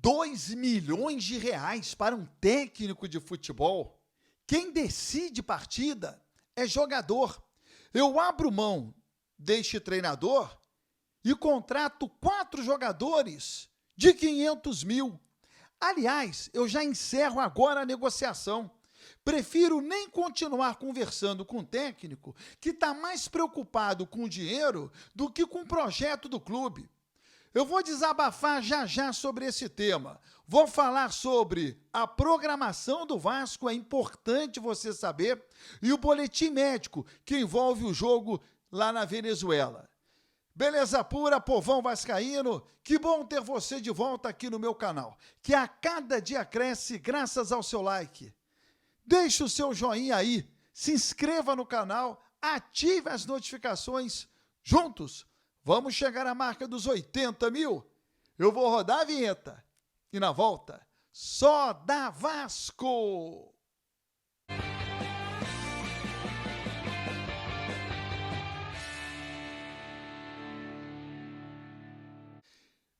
R$ 2 milhões para um técnico de futebol? Quem decide partida é jogador. Eu abro mão deste treinador e contrato 4 jogadores de 500 mil. Aliás, eu já encerro agora a negociação. Prefiro nem continuar conversando com o técnico que está mais preocupado com o dinheiro do que com o projeto do clube. Eu vou desabafar já sobre esse tema. Vou falar sobre a programação do Vasco, é importante você saber, e o boletim médico que envolve o jogo lá na Venezuela. Beleza pura, povão vascaíno, que bom ter você de volta aqui no meu canal, que a cada dia cresce graças ao seu like. Deixe o seu joinha aí, se inscreva no canal, ative as notificações. Juntos, vamos chegar à marca dos 80 mil. Eu vou rodar a vinheta e na volta, só dá Vasco!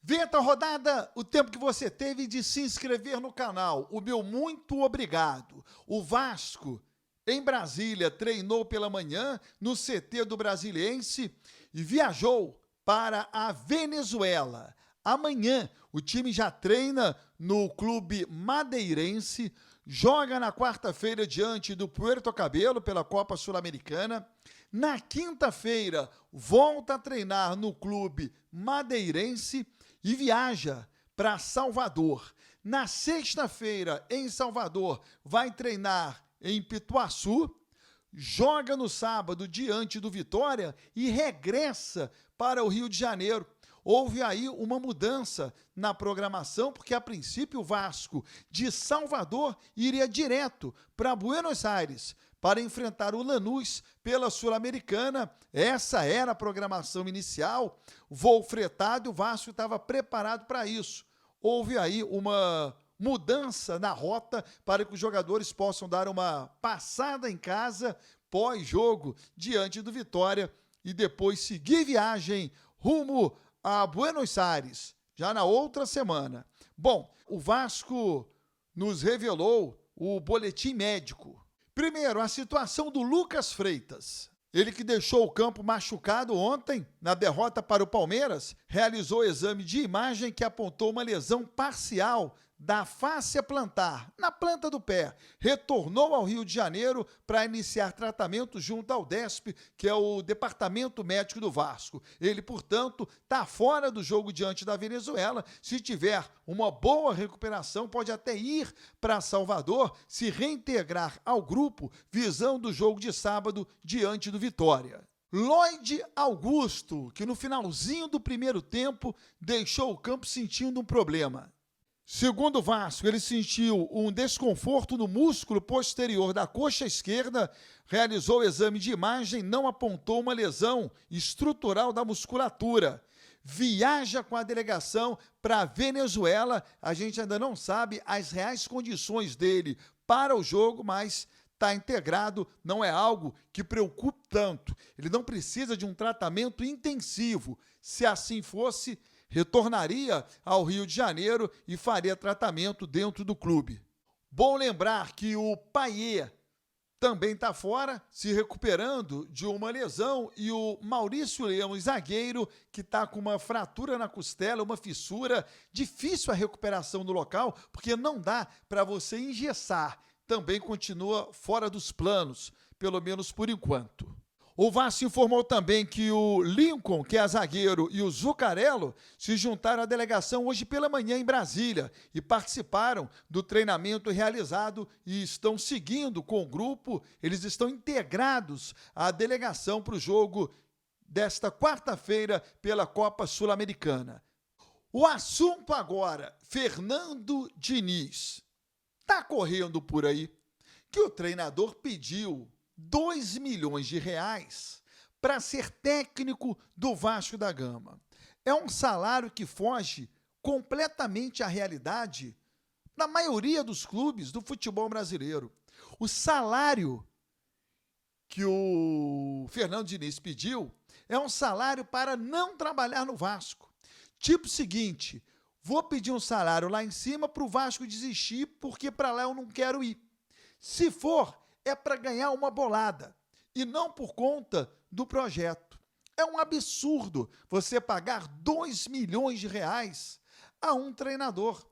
Vinheta rodada, o tempo que você teve de se inscrever no canal. O meu muito obrigado. O Vasco, em Brasília, treinou pela manhã no CT do Brasiliense e viajou para a Venezuela. Amanhã, o time já treina no Clube Madeirense, joga na quarta-feira diante do Puerto Cabello pela Copa Sul-Americana. Na quinta-feira, volta a treinar no Clube Madeirense e viaja para Salvador. Na sexta-feira, em Salvador, vai treinar em Pituaçu, joga no sábado diante do Vitória e regressa para o Rio de Janeiro. Houve aí uma mudança na programação, porque a princípio o Vasco de Salvador iria direto para Buenos Aires para enfrentar o Lanús pela Sul-Americana. Essa era a programação inicial, voo fretado, e o Vasco estava preparado para isso. Houve aí uma mudança na rota para que os jogadores possam dar uma passada em casa pós-jogo diante do Vitória e depois seguir viagem rumo a Buenos Aires, já na outra semana. Bom, o Vasco nos revelou o boletim médico. Primeiro, a situação do Lucas Freitas. Ele que deixou o campo machucado ontem, na derrota para o Palmeiras, realizou exame de imagem que apontou uma lesão parcial da fáscia plantar, na planta do pé. Retornou ao Rio de Janeiro para iniciar tratamento junto ao DESP, que é o Departamento Médico do Vasco. Ele, portanto, está fora do jogo diante da Venezuela. Se tiver uma boa recuperação, pode até ir para Salvador, se reintegrar ao grupo, visando o jogo de sábado diante do Vitória. Lloyd Augusto, que no finalzinho do primeiro tempo deixou o campo sentindo um problema. Segundo o Vasco, ele sentiu um desconforto no músculo posterior da coxa esquerda, realizou o exame de imagem, não apontou uma lesão estrutural da musculatura. Viaja com a delegação para a Venezuela, a gente ainda não sabe as reais condições dele para o jogo, mas está integrado, não é algo que preocupe tanto. Ele não precisa de um tratamento intensivo. Se assim fosse, retornaria ao Rio de Janeiro e faria tratamento dentro do clube. Bom lembrar que o Payet também está fora, se recuperando de uma lesão, e o Maurício Lemos, zagueiro, que está com uma fratura na costela, uma fissura, difícil a recuperação no local, porque não dá para você engessar. Também continua fora dos planos, pelo menos por enquanto. O Vasco informou também que o Lincoln, que é zagueiro, e o Zuccarello se juntaram à delegação hoje pela manhã em Brasília e participaram do treinamento realizado e estão seguindo com o grupo. Eles estão integrados à delegação para o jogo desta quarta-feira pela Copa Sul-Americana. O assunto agora, Fernando Diniz. Está correndo por aí que o treinador pediu R$ 2 milhões para ser técnico do Vasco da Gama. É um salário que foge completamente à realidade da maioria dos clubes do futebol brasileiro. O salário que o Fernando Diniz pediu é um salário para não trabalhar no Vasco. Tipo seguinte, vou pedir um salário lá em cima para o Vasco desistir, porque para lá eu não quero ir. Se for, é para ganhar uma bolada e não por conta do projeto. É um absurdo você pagar 2 milhões de reais a um treinador.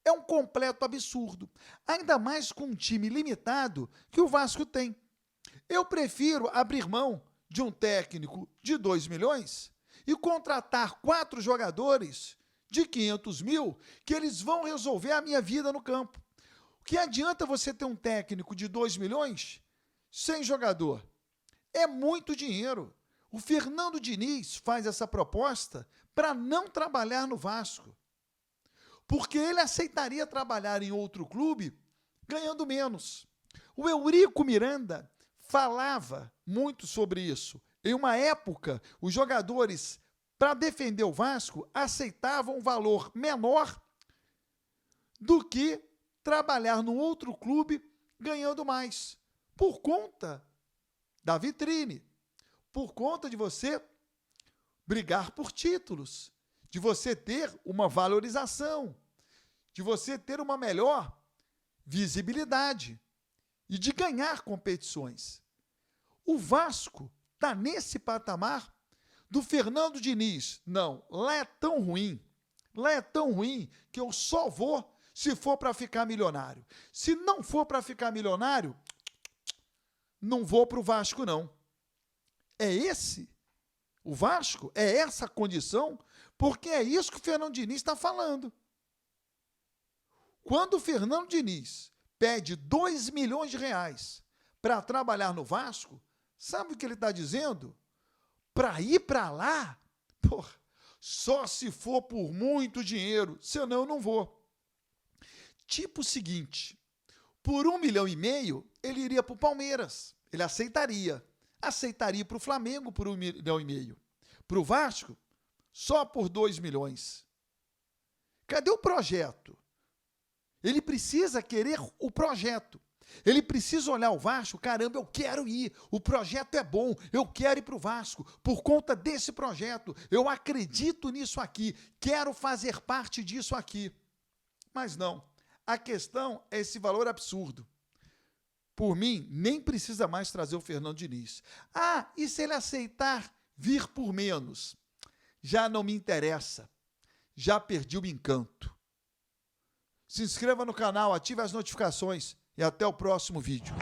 É um completo absurdo, ainda mais com um time limitado que o Vasco tem. Eu prefiro abrir mão de um técnico de 2 milhões e contratar 4 jogadores de 500 mil que eles vão resolver a minha vida no campo. O que adianta você ter um técnico de 2 milhões sem jogador? É muito dinheiro. O Fernando Diniz faz essa proposta para não trabalhar no Vasco, porque ele aceitaria trabalhar em outro clube ganhando menos. O Eurico Miranda falava muito sobre isso. Em uma época, os jogadores, para defender o Vasco, aceitavam um valor menor do que trabalhar num outro clube ganhando mais, por conta da vitrine, por conta de você brigar por títulos, de você ter uma valorização, de você ter uma melhor visibilidade e de ganhar competições. O Vasco está nesse patamar do Fernando Diniz. Não, lá é tão ruim que eu só vou se for para ficar milionário. Se não for para ficar milionário, não vou para o Vasco, não. É esse o Vasco? É essa a condição? Porque é isso que o Fernando Diniz está falando. Quando o Fernando Diniz pede 2 milhões de reais para trabalhar no Vasco, sabe o que ele está dizendo? Para ir para lá, porra, só se for por muito dinheiro, senão eu não vou. Tipo o seguinte, por 1,5 milhão, ele iria para o Palmeiras, ele aceitaria para o Flamengo por 1,5 milhão. Para o Vasco, só por 2 milhões. Cadê o projeto? Ele precisa querer o projeto. Ele precisa olhar o Vasco, caramba, eu quero ir, o projeto é bom, eu quero ir para o Vasco, por conta desse projeto, eu acredito nisso aqui, quero fazer parte disso aqui. Mas não, a questão é esse valor absurdo. Por mim, nem precisa mais trazer o Fernando Diniz. Ah, e se ele aceitar vir por menos? Já não me interessa, já perdi o encanto. Se inscreva no canal, ative as notificações e até o próximo vídeo.